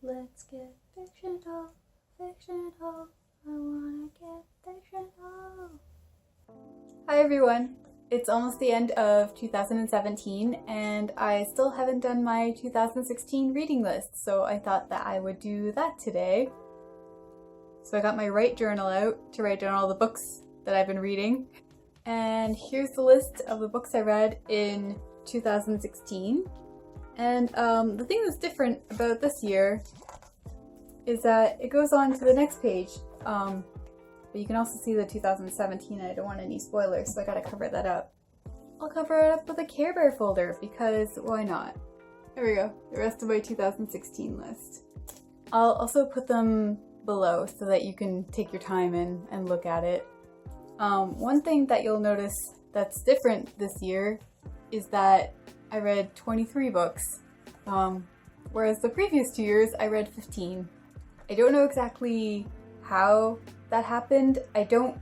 Let's get fictional, fictional. I wanna get fictional. Hi everyone. It's almost the end of 2017 and I still haven't done my 2016 reading list, so I thought that I would do that today. So I got my Write Journal out to write down all the books that I've been reading. And here's the list of the books I read in 2016. And the thing that's different about this year is that it goes on to the next page. But you can also see the 2017 and I don't want any spoilers, so I gotta cover that up. I'll cover it up with a Care Bear folder because why not? There we go, the rest of my 2016 list. I'll also put them below so that you can take your time and look at it. One thing that you'll notice that's different this year is that I read 23 books, whereas the previous 2 years I read 15. I don't know exactly how that happened. I don't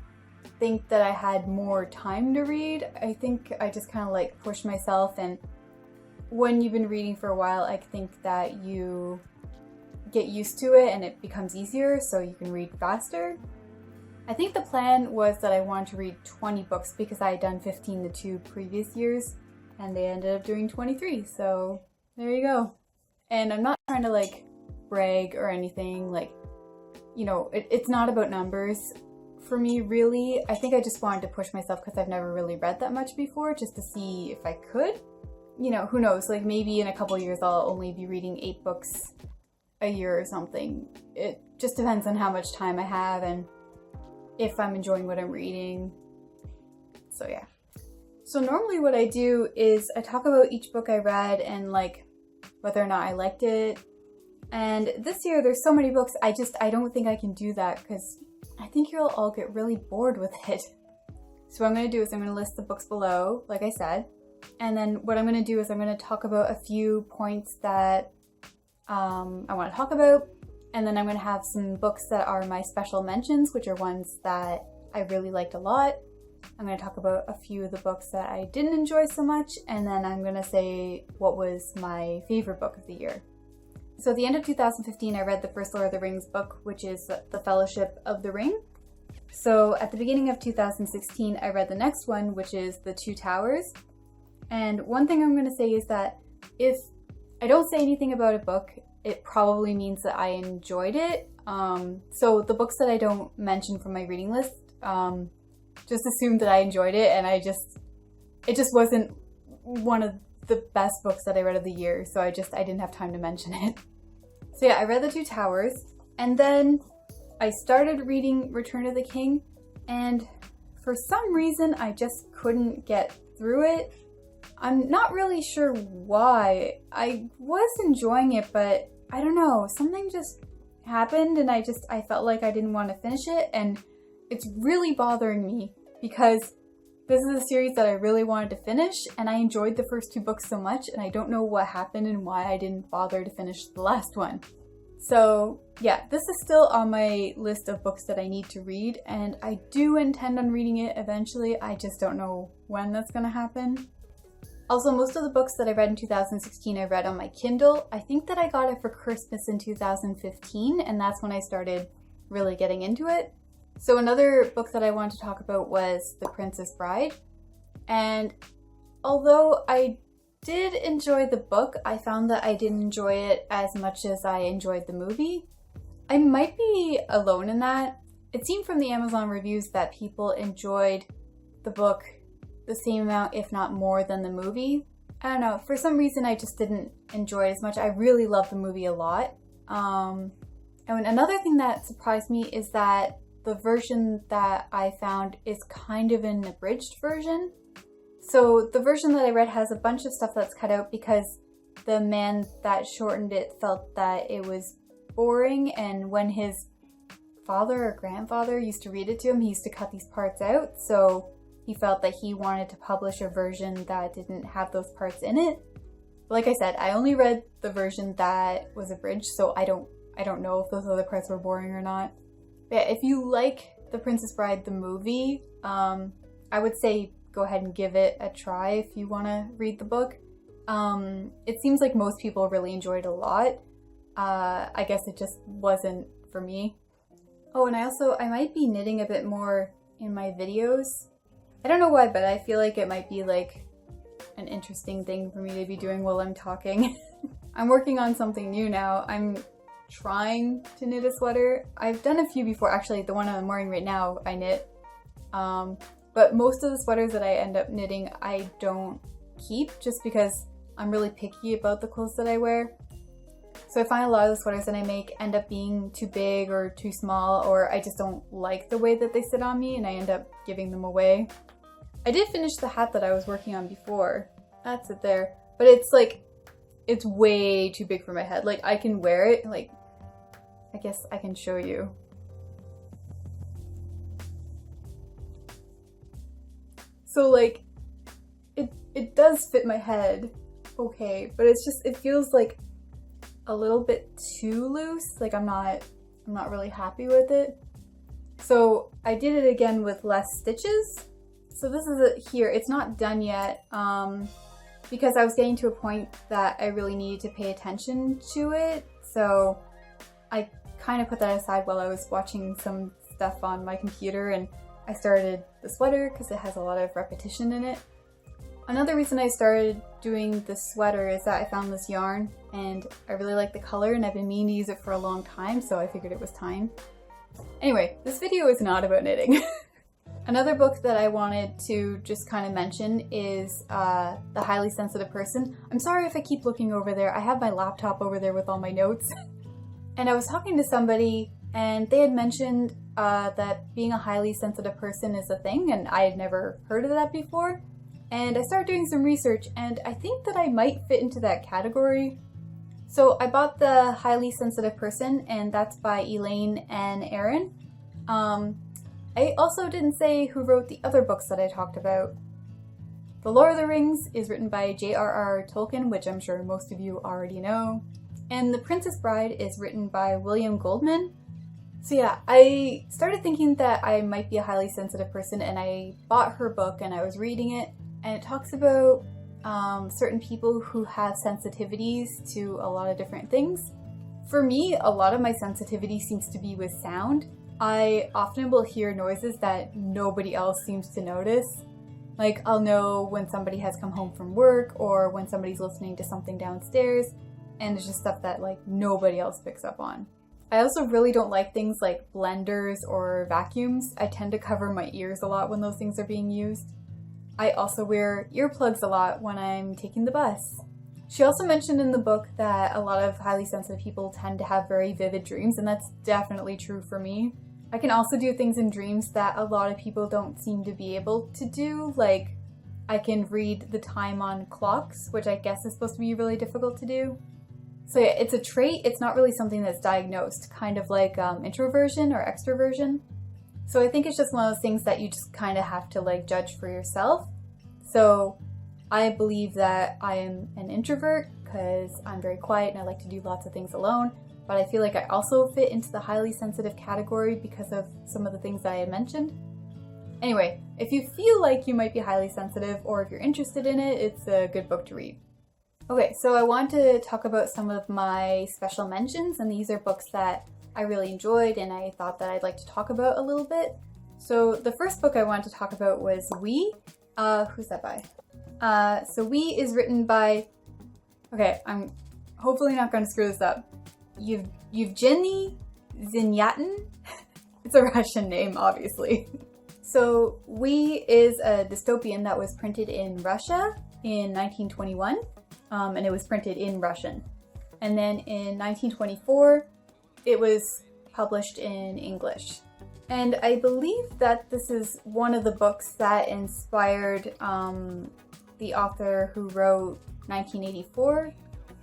think that I had more time to read. I think I just kind of like pushed myself, and when you've been reading for a while, I think that you get used to it and it becomes easier so you can read faster. I think the plan was that I wanted to read 20 books because I had done 15 the 2 previous years, and they ended up doing 23, so there you go. And I'm not trying to like brag or anything, like, you know, it's not about numbers for me really. I think I just wanted to push myself because I've never really read that much before, just to see if I could. You know, who knows, like maybe in a couple years I'll only be reading 8 books a year or something. It just depends on how much time I have and if I'm enjoying what I'm reading. So yeah. So normally what I do is I talk about each book I read and like whether or not I liked it. And this year there's so many books, I don't think I can do that because I think you'll all get really bored with it. So what I'm going to do is I'm going to list the books below, like I said. And then what I'm going to do is I'm going to talk about a few points that I want to talk about. And then I'm going to have some books that are my special mentions, which are ones that I really liked a lot. I'm going to talk about a few of the books that I didn't enjoy so much, and then I'm going to say what was my favorite book of the year. So at the end of 2015, I read the first Lord of the Rings book, which is The Fellowship of the Ring. So at the beginning of 2016, I read the next one, which is The Two Towers. And one thing I'm going to say is that if I don't say anything about a book, it probably means that I enjoyed it. So the books that I don't mention from my reading list, just assume that I enjoyed it, and it just wasn't one of the best books that I read of the year, so I didn't have time to mention it. So yeah, I read The Two Towers, and then I started reading Return of the King, and for some reason I just couldn't get through it. I'm not really sure why. I was enjoying it, but I don't know, something just happened and I felt like I didn't want to finish it, and it's really bothering me because this is a series that I really wanted to finish and I enjoyed the first 2 books so much, and I don't know what happened and why I didn't bother to finish the last one. So yeah, this is still on my list of books that I need to read, and I do intend on reading it eventually. I just don't know when that's gonna happen. Also, most of the books that I read in 2016 I read on my Kindle. I think that I got it for Christmas in 2015, and that's when I started really getting into it. So another book that I wanted to talk about was The Princess Bride. And although I did enjoy the book, I found that I didn't enjoy it as much as I enjoyed the movie. I might be alone in that. It seemed from the Amazon reviews that people enjoyed the book the same amount, if not more, than the movie. I don't know, for some reason I just didn't enjoy it as much. I really loved the movie a lot. And another thing that surprised me is that the version that I found is kind of an abridged version. So the version that I read has a bunch of stuff that's cut out because the man that shortened it felt that it was boring, and when his father or grandfather used to read it to him, he used to cut these parts out, so he felt that he wanted to publish a version that didn't have those parts in it. Like I said, I only read the version that was abridged, so I don't know if those other parts were boring or not. But yeah, if you like The Princess Bride the movie, I would say go ahead and give it a try if you want to read the book. It seems like most people really enjoyed it a lot. I guess it just wasn't for me. Oh, and I might be knitting a bit more in my videos. I don't know why, but I feel like it might be like an interesting thing for me to be doing while I'm talking. I'm working on something new now. I'm trying to knit a sweater. I've done a few before, actually. The one I'm wearing right now, I knit. But most of the sweaters that I end up knitting, I don't keep just because I'm really picky about the clothes that I wear. So I find a lot of the sweaters that I make end up being too big or too small, or I just don't like the way that they sit on me and I end up giving them away. I did finish the hat that I was working on before. That's it there. But it's like, it's way too big for my head. Like, I can wear it, like, I guess I can show you. So like, it does fit my head okay, but it's just, it feels like a little bit too loose. Like I'm not really happy with it. So I did it again with less stitches. So this is it here. It's not done yet because I was getting to a point that I really needed to pay attention to it. So I kind of put that aside while I was watching some stuff on my computer, and I started the sweater because it has a lot of repetition in it. Another reason I started doing this sweater is that I found this yarn and I really like the color and I've been meaning to use it for a long time, so I figured it was time. Anyway, this video is not about knitting. Another book that I wanted to just kind of mention is The Highly Sensitive Person. I'm sorry if I keep looking over there. I have my laptop over there with all my notes. And I was talking to somebody and they had mentioned that being a highly sensitive person is a thing, and I had never heard of that before. And I started doing some research and I think that I might fit into that category. So I bought The Highly Sensitive Person, and that's by Elaine and Aron. I also didn't say who wrote the other books that I talked about. The Lord of the Rings is written by J.R.R. Tolkien, which I'm sure most of you already know. And The Princess Bride is written by William Goldman. So yeah, I started thinking that I might be a highly sensitive person, and I bought her book and I was reading it. And it talks about certain people who have sensitivities to a lot of different things. For me, a lot of my sensitivity seems to be with sound. I often will hear noises that nobody else seems to notice. Like, I'll know when somebody has come home from work or when somebody's listening to something downstairs, and it's just stuff that like nobody else picks up on. I also really don't like things like blenders or vacuums. I tend to cover my ears a lot when those things are being used. I also wear earplugs a lot when I'm taking the bus. She also mentioned in the book that a lot of highly sensitive people tend to have very vivid dreams, and that's definitely true for me. I can also do things in dreams that a lot of people don't seem to be able to do, like I can read the time on clocks, which I guess is supposed to be really difficult to do. So yeah, it's a trait, it's not really something that's diagnosed, kind of like introversion or extroversion. So I think it's just one of those things that you just kind of have to like judge for yourself. So I believe that I am an introvert because I'm very quiet and I like to do lots of things alone. But I feel like I also fit into the highly sensitive category because of some of the things that I had mentioned. Anyway, if you feel like you might be highly sensitive or if you're interested in it, it's a good book to read. Okay, so I want to talk about some of my special mentions, and these are books that I really enjoyed and I thought that I'd like to talk about a little bit. So the first book I wanted to talk about was We. Who's that by? So We is written by, okay, I'm hopefully not going to screw this up, Yevgeny Zanyatin. It's a Russian name, obviously. So We is a dystopian that was printed in Russia in 1921, and it was printed in Russian. And then in 1924, it was published in English. And I believe that this is one of the books that inspired the author who wrote 1984.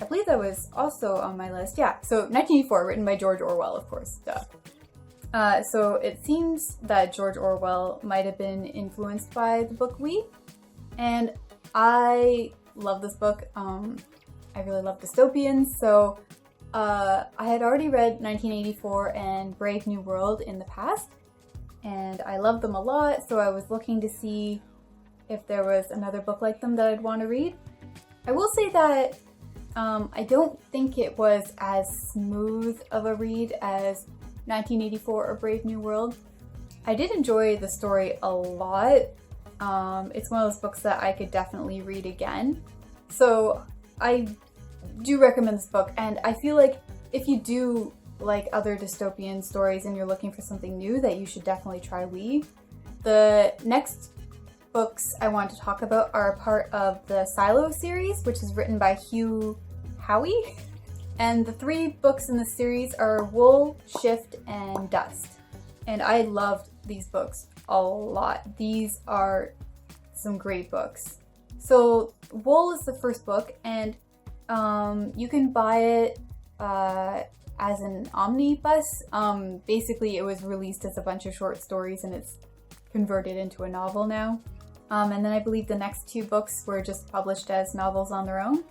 I believe that was also on my list. Yeah, so 1984, written by George Orwell, of course, duh. So it seems that George Orwell might have been influenced by the book We. And I love this book. I really love dystopians, so I had already read 1984 and Brave New World in the past, and I loved them a lot, so I was looking to see if there was another book like them that I'd want to read. I will say that I don't think it was as smooth of a read as 1984 or Brave New World. I did enjoy the story a lot. It's one of those books that I could definitely read again. So I do recommend this book, and I feel like if you do like other dystopian stories and you're looking for something new, that you should definitely try We. The next books I want to talk about are a part of the Silo series, which is written by Howey. And the 3 books in the series are Wool, Shift, and Dust. And I loved these books a lot. These are some great books. So Wool is the first book, and you can buy it as an omnibus. Basically, it was released as a bunch of short stories, and it's converted into a novel now. And then I believe the next 2 books were just published as novels on their own.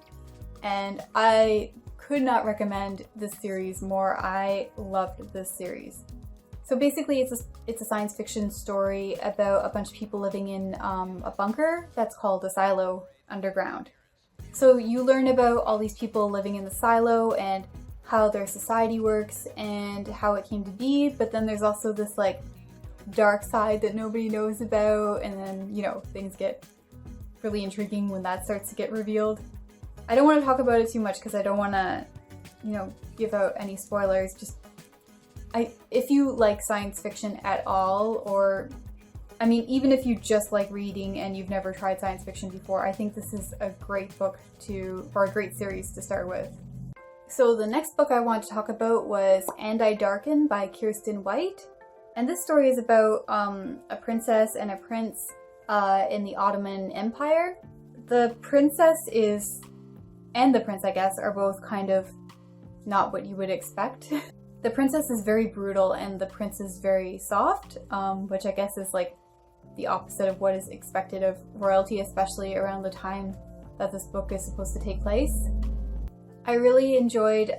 And I could not recommend this series more. I loved this series. So basically it's a science fiction story about a bunch of people living in a bunker that's called a silo underground. So you learn about all these people living in the silo and how their society works and how it came to be, but then there's also this like dark side that nobody knows about, and then, you know, things get really intriguing when that starts to get revealed. I don't want to talk about it too much because I don't want to, you know, give out any spoilers. Just if you like science fiction at all, or I mean, even if you just like reading and you've never tried science fiction before, I think this is a great book or a great series to start with. So the next book I want to talk about was And I Darken by Kiersten White. And this story is about a princess and a prince in the Ottoman Empire. The princess and the prince, I guess, are both kind of not what you would expect. The princess is very brutal and the prince is very soft, which I guess is like the opposite of what is expected of royalty, especially around the time that this book is supposed to take place. I really enjoyed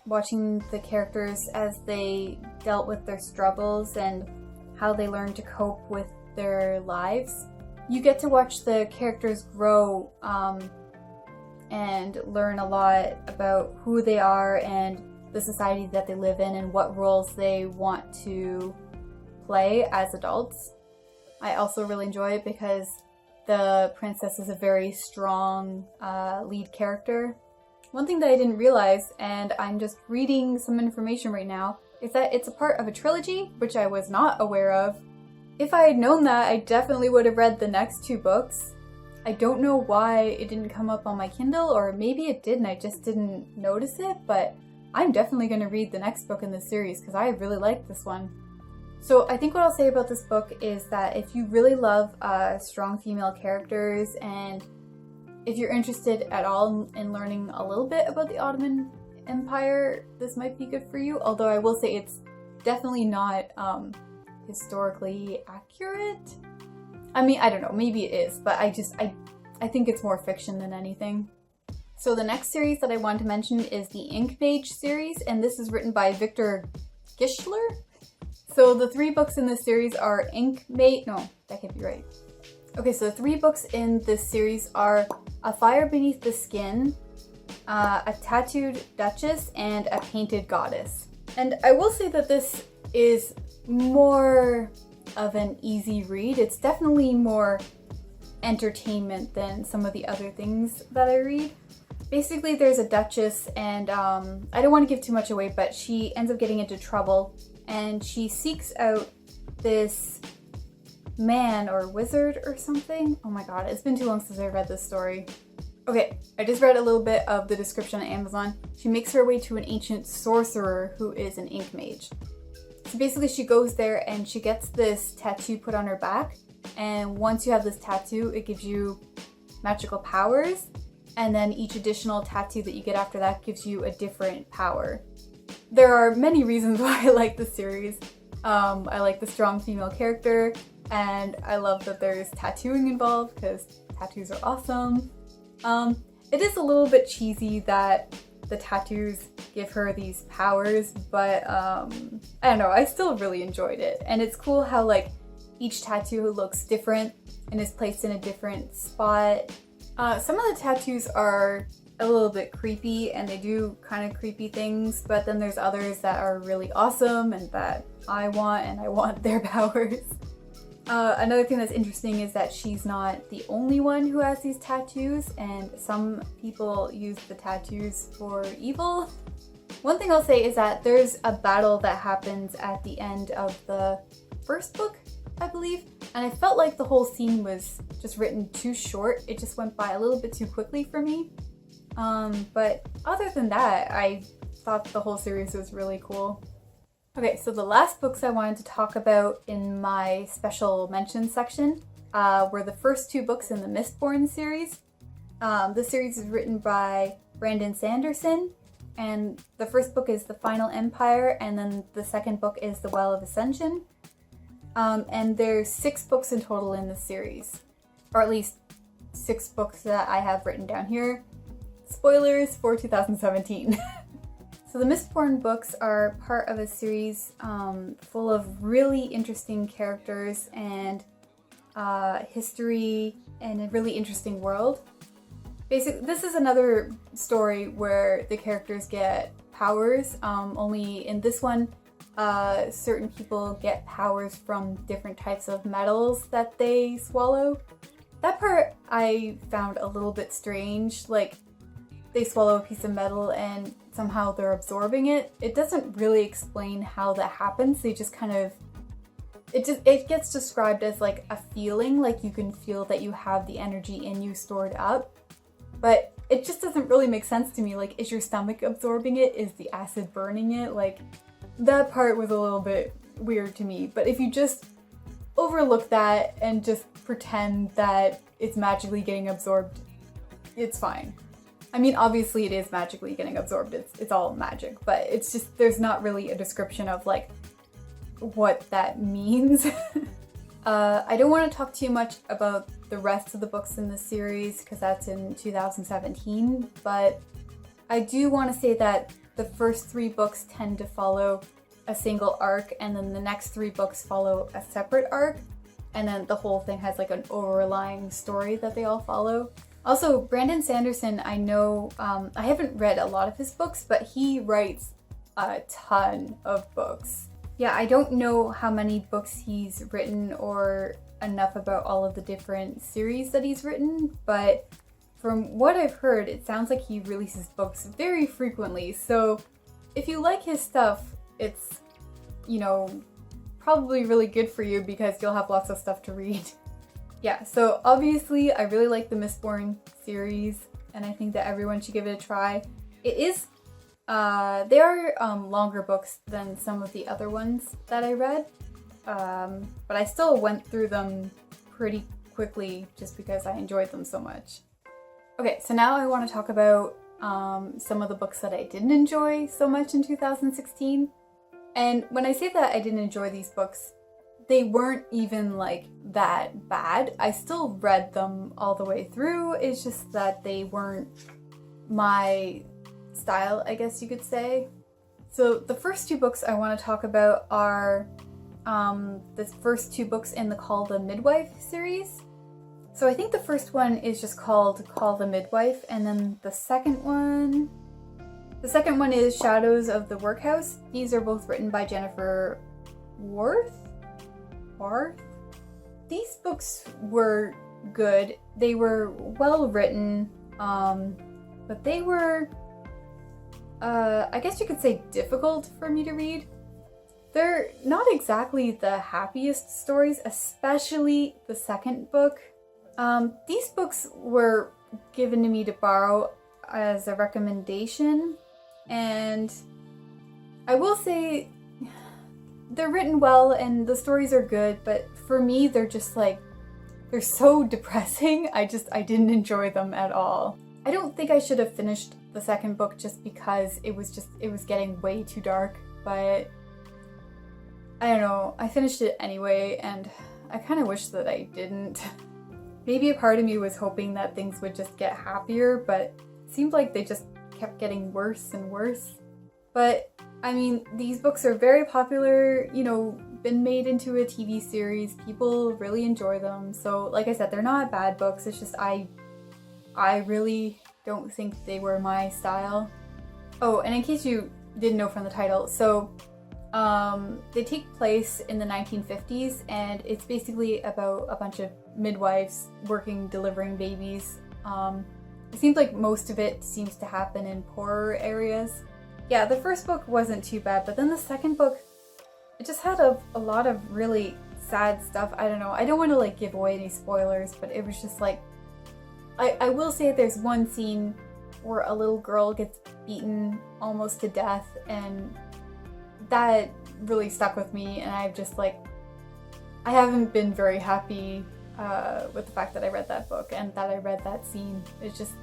watching the characters as they dealt with their struggles and how they learned to cope with their lives. You get to watch the characters grow and learn a lot about who they are and the society that they live in and what roles they want to play as adults. I also really enjoy it because the princess is a very strong lead character. One thing that I didn't realize, and I'm just reading some information right now, is that it's a part of a trilogy, which I was not aware of. If I had known that, I definitely would have read the next 2 books. I don't know why it didn't come up on my Kindle, or maybe it did and I just didn't notice it, but I'm definitely going to read the next book in this series because I really like this one. So I think what I'll say about this book is that if you really love strong female characters, and if you're interested at all in learning a little bit about the Ottoman Empire, this might be good for you. Although I will say it's definitely not historically accurate. I mean, I don't know, maybe it is, but I think it's more fiction than anything. So the next series that I want to mention is the Mage series, and this is written by Victor Gischler. So the 3 books in this series are Mage, no, that can't be right. Okay, so the 3 books in this series are A Fire Beneath the Skin, A Tattooed Duchess, and A Painted Goddess. And I will say that this is more of an easy read. It's definitely more entertainment than some of the other things that I read. Basically, there's a duchess, and I don't want to give too much away, but she ends up getting into trouble, and she seeks out this man or wizard or something. Oh my god, it's been too long since I read this story. Okay, I just read a little bit of the description on Amazon. She makes her way to an ancient sorcerer who is an ink mage. So basically she goes there and she gets this tattoo put on her back, and once you have this tattoo, it gives you magical powers, and then each additional tattoo that you get after that gives you a different power. There are many reasons why I like this series. I like the strong female character, and I love that there's tattooing involved because tattoos are awesome. It is a little bit cheesy that the tattoos give her these powers, but I don't know, I still really enjoyed it. And it's cool how like each tattoo looks different and is placed in a different spot. Some of the tattoos are a little bit creepy and they do kind of creepy things, but then there's others that are really awesome and that I want their powers. Another thing that's interesting is that she's not the only one who has these tattoos, and some people use the tattoos for evil. One thing I'll say is that there's a battle that happens at the end of the first book, I believe, and I felt like the whole scene was just written too short. It just went by a little bit too quickly for me. But other than that, I thought the whole series was really cool. Okay, so the last books I wanted to talk about in my special mention section were the first two books in the Mistborn series. This series is written by Brandon Sanderson, and the first book is The Final Empire, and then the second book is The Well of Ascension. And there's 6 books in total in this series, or at least 6 books that I have written down here. Spoilers for 2017. So the Mistborn books are part of a series full of really interesting characters and history and a really interesting world. Basically, this is another story where the characters get powers, only in this one, certain people get powers from different types of metals that they swallow. That part I found a little bit strange, like they swallow a piece of metal and somehow they're absorbing it. It doesn't really explain how that happens. They just kind of, it gets described as like a feeling, like you can feel that you have the energy in you stored up. But it just doesn't really make sense to me. Like, is your stomach absorbing it? Is the acid burning it? Like, that part was a little bit weird to me. But if you just overlook that and just pretend that it's magically getting absorbed, it's fine. I mean, obviously it is magically getting absorbed. It's all magic, but it's just, there's not really a description of like what that means. I don't want to talk too much about the rest of the books in the series because that's in 2017, but I do want to say that the first 3 books tend to follow a single arc, and then the next 3 books follow a separate arc, and then the whole thing has like an overlying story that they all follow. Also, Brandon Sanderson, I know, I haven't read a lot of his books, but he writes a ton of books. Yeah, I don't know how many books he's written or enough about all of the different series that he's written, but from what I've heard, it sounds like he releases books very frequently. So if you like his stuff, it's, you know, probably really good for you because you'll have lots of stuff to read. Yeah, so obviously I really like the Mistborn series and I think that everyone should give it a try. It is, they are longer books than some of the other ones that I read, but I still went through them pretty quickly just because I enjoyed them so much. Okay, so now I want to talk about some of the books that I didn't enjoy so much in 2016. And when I say that I didn't enjoy these books, they weren't even like that bad. I still read them all the way through. It's just that they weren't my style, I guess you could say. So the first 2 books I want to talk about are the first 2 books in the Call the Midwife series. So I think the first one is just called Call the Midwife, and then the second one is Shadows of the Workhouse. These are both written by Jennifer Warth. These books were good. They were well written, but they were, I guess you could say, difficult for me to read. They're not exactly the happiest stories, especially the second book. These books were given to me to borrow as a recommendation, and I will say they're written well and the stories are good, but for me they're just like, they're so depressing. I didn't enjoy them at all. I don't think I should have finished the second book just because it was getting way too dark, but I don't know, I finished it anyway and I kind of wish that I didn't. Maybe a part of me was hoping that things would just get happier, but it seemed like they just kept getting worse and worse. But I mean, these books are very popular, you know, been made into a TV series. People really enjoy them. So like I said, they're not bad books. It's just I really don't think they were my style. Oh, and in case you didn't know from the title, so they take place in the 1950s, and it's basically about a bunch of midwives working, delivering babies. It seems like most of it seems to happen in poorer areas. Yeah, the first book wasn't too bad, but then the second book, it just had a lot of really sad stuff. I don't know, I don't want to like give away any spoilers, but it was just like, I will say there's one scene where a little girl gets beaten almost to death, and that really stuck with me, and I've just like, I haven't been very happy with the fact that I read that book and that I read that scene. It's just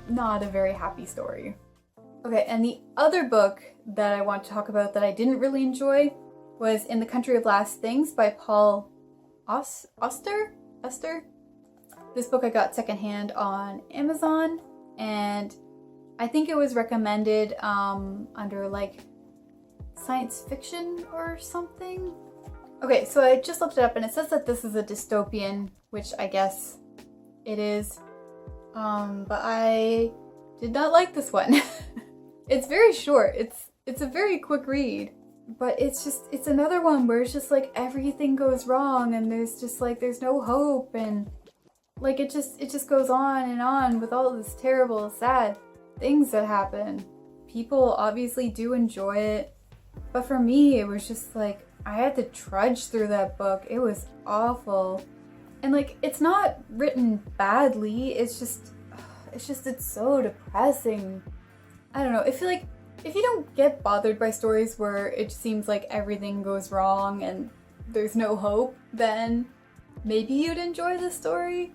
not a very happy story. Okay, and the other book that I want to talk about that I didn't really enjoy was In the Country of Last Things by Paul Auster? This book I got secondhand on Amazon, and I think it was recommended under like science fiction or something. Okay, so I just looked it up and it says that this is a dystopian, which I guess it is, but I did not like this one. It's very short, it's a very quick read, but it's another one where it's just like everything goes wrong and there's just like, there's no hope, and like it just goes on and on with all this terrible, sad things that happen. People obviously do enjoy it, but for me it was just like, I had to trudge through that book. It was awful. And like, it's not written badly, it's just it's so depressing. I don't know, I feel like if you don't get bothered by stories where it seems like everything goes wrong and there's no hope, then maybe you'd enjoy the story.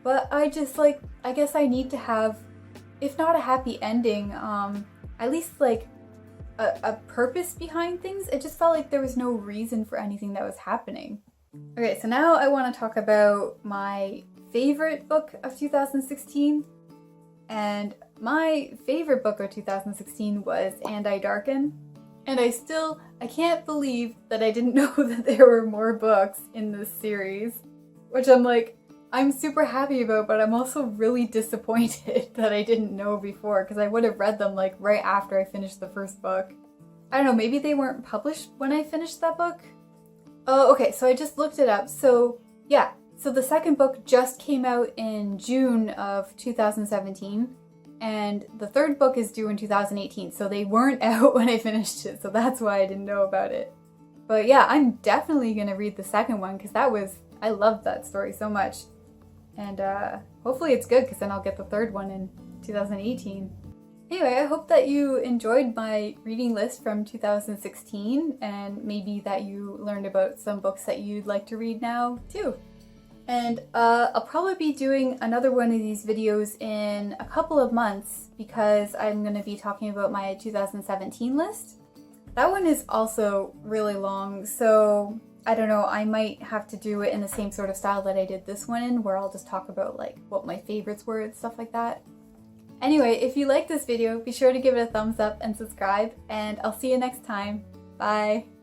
But I just like, I guess I need to have, if not a happy ending, at least like a purpose behind things. It just felt like there was no reason for anything that was happening. Okay, so now I want to talk about my favorite book of 2016. And my favorite book of 2016 was Darken. And I can't believe that I didn't know that there were more books in this series. Which I'm like, I'm super happy about, but I'm also really disappointed that I didn't know before, because I would have read them like right after I finished the first book. I don't know, maybe they weren't published when I finished that book? Oh, okay, so I just looked it up. So yeah, so the second book just came out in June of 2017, and the third book is due in 2018, so they weren't out when I finished it, so that's why I didn't know about it. But yeah, I'm definitely gonna read the second one, because I loved that story so much. And hopefully it's good, because then I'll get the third one in 2018. Anyway, I hope that you enjoyed my reading list from 2016, and maybe that you learned about some books that you'd like to read now too. And I'll probably be doing another one of these videos in a couple of months, because I'm going to be talking about my 2017 list. That one is also really long, so I don't know, I might have to do it in the same sort of style that I did this one in, where I'll just talk about like what my favorites were and stuff like that. Anyway, if you like this video, be sure to give it a thumbs up and subscribe, and I'll see you next time. Bye!